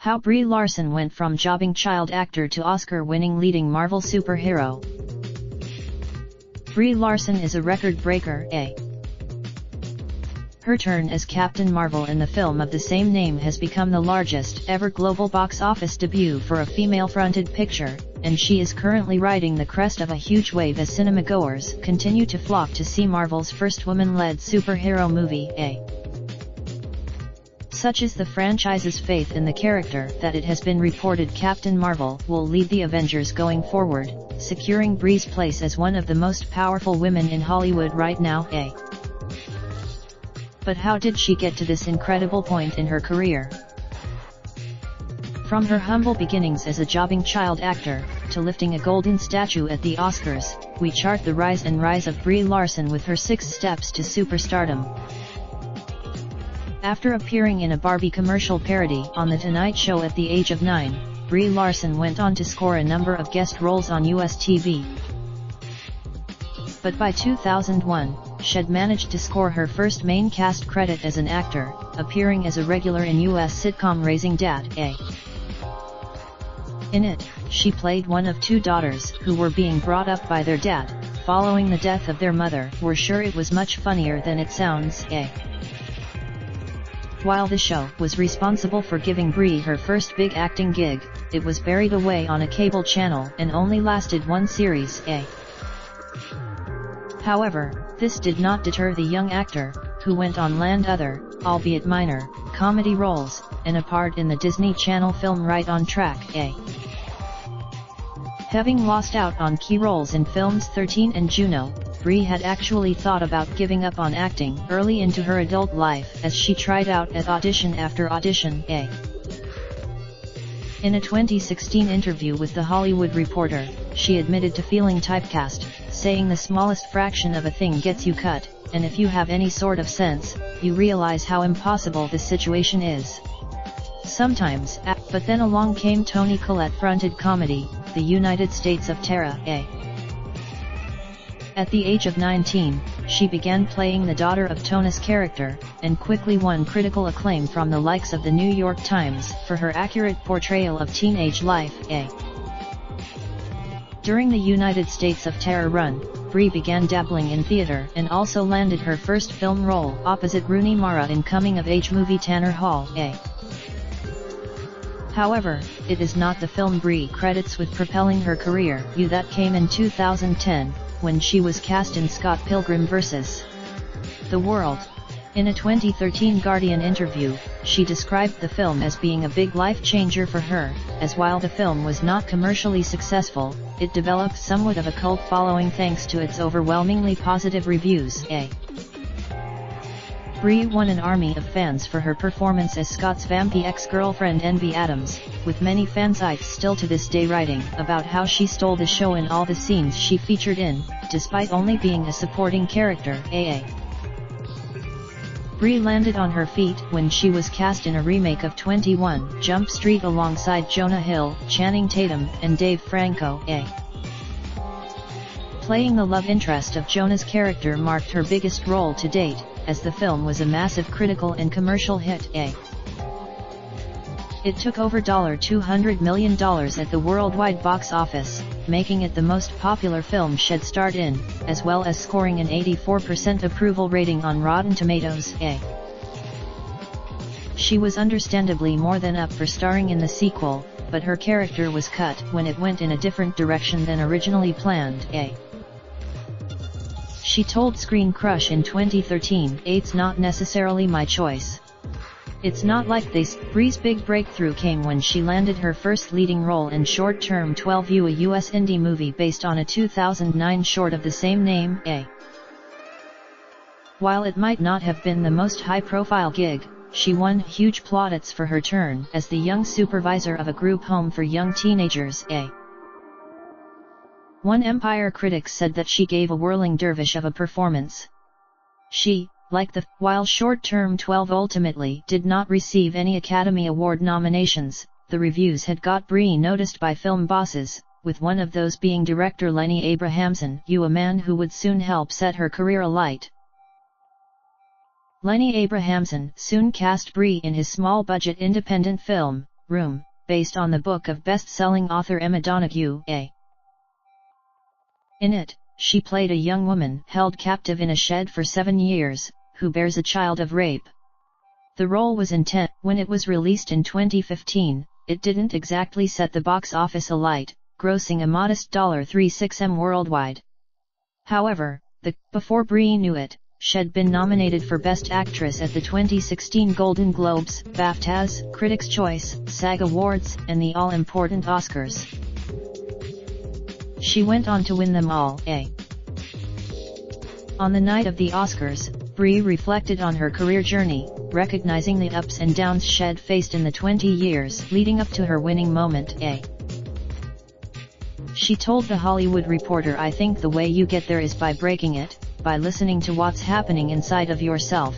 How Brie Larson went from jobbing child actor to Oscar-winning leading Marvel superhero. Brie Larson is a record breaker. Her turn as Captain Marvel in the film of the same name has become the largest ever global box office debut for a female-fronted picture, and she is currently riding the crest of a huge wave as cinemagoers continue to flock to see Marvel's first woman-led superhero movie. Such is the franchise's faith in the character that it has been reported Captain Marvel will lead the Avengers going forward, securing Brie's place as one of the most powerful women in Hollywood right now. But how did she get to this incredible point in her career? From her humble beginnings as a jobbing child actor, to lifting a golden statue at the Oscars, we chart the rise of Brie Larson with her 6 steps to superstardom. After appearing in a Barbie commercial parody on The Tonight Show at the age of 9, Brie Larson went on to score a number of guest roles on US TV. But by 2001, she'd managed to score her first main cast credit as an actor, appearing as a regular in US sitcom Raising Dad. In it, she played one of 2 daughters who were being brought up by their dad, following the death of their mother. We're sure it was much funnier than it sounds. While the show was responsible for giving Brie her first big acting gig, it was buried away on a cable channel and only lasted 1 series. However, this did not deter the young actor, who went on land other, albeit minor, comedy roles, and a part in the Disney Channel film Right on Track. Having lost out on key roles in films 13 and Juno, Brie had actually thought about giving up on acting early into her adult life as she tried out at audition after audition. In a 2016 interview with The Hollywood Reporter, she admitted to feeling typecast, saying the smallest fraction of a thing gets you cut, and if you have any sort of sense, you realize how impossible this situation is. Sometimes, but then along came Toni Collette-fronted comedy, The United States of Tara. At the age of 19, she began playing the daughter of Tona's character, and quickly won critical acclaim from the likes of the New York Times for her accurate portrayal of teenage life. During the United States of Tara run, Brie began dabbling in theater and also landed her first film role opposite Rooney Mara in coming-of-age movie Tanner Hall. However, it is not the film Brie credits with propelling her career. That came in 2010, when she was cast in Scott Pilgrim vs. the World. In a 2013 Guardian interview, she described the film as being a big life changer for her, as while the film was not commercially successful, it developed somewhat of a cult following thanks to its overwhelmingly positive reviews. Brie won an army of fans for her performance as Scott's vampy ex-girlfriend Envy Adams, with many fansites still to this day writing about how she stole the show in all the scenes she featured in, despite only being a supporting character. Brie landed on her feet when she was cast in a remake of 21 Jump Street alongside Jonah Hill, Channing Tatum, and Dave Franco. Playing the love interest of Jonah's character marked her biggest role to date, as the film was a massive critical and commercial hit. It took over $200 million at the worldwide box office, making it the most popular film she'd starred in, as well as scoring an 84% approval rating on Rotten Tomatoes. She was understandably more than up for starring in the sequel, but her character was cut when it went in a different direction than originally planned. She told Screen Crush in 2013, "It's not necessarily my choice. It's not like this." Brie's big breakthrough came when she landed her first leading role in Short Term 12, a US indie movie based on a 2009 short of the same name. While it might not have been the most high-profile gig, she won huge plaudits for her turn as the young supervisor of a group home for young teenagers. One Empire critic said that she gave a whirling dervish of a performance. While Short Term 12 ultimately did not receive any Academy Award nominations, the reviews had got Brie noticed by film bosses, with one of those being director Lenny Abrahamson, a man who would soon help set her career alight. Lenny Abrahamson soon cast Brie in his small-budget independent film, Room, based on the book of best-selling author Emma Donoghue. In it, she played a young woman held captive in a shed for 7 years, who bears a child of rape. The role was intense. When it was released in 2015, it didn't exactly set the box office alight, grossing a modest $36 worldwide. However, before Brie knew it, she'd been nominated for Best Actress at the 2016 Golden Globes, BAFTAs, Critics' Choice, SAG Awards, and the all-important Oscars. She went on to win them all. On the night of the Oscars, Brie reflected on her career journey, recognizing the ups and downs she'd faced in the 20 years leading up to her winning moment. She told The Hollywood Reporter, "I think the way you get there is by breaking it, by listening to what's happening inside of yourself.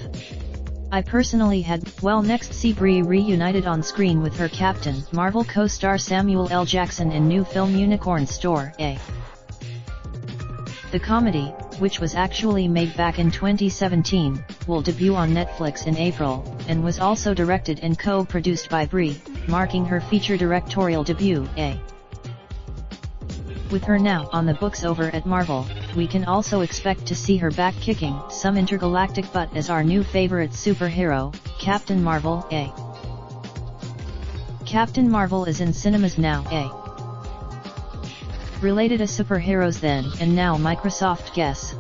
I personally had." Well, next see Brie reunited on screen with her Captain Marvel co-star Samuel L. Jackson in new film Unicorn Store. The comedy, which was actually made back in 2017, will debut on Netflix in April, and was also directed and co-produced by Brie, marking her feature directorial debut. With her now on the books over at Marvel, we can also expect to see her back kicking some intergalactic butt as our new favorite superhero, Captain Marvel. Captain Marvel is in cinemas now. Related to superheroes then and now, Microsoft guess.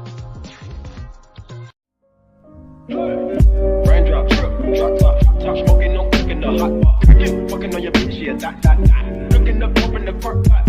Raindrop, drop top smoking, no cooking the hot pot. Fucking on your bitch, yeah, that. Looking up, open the park, pot.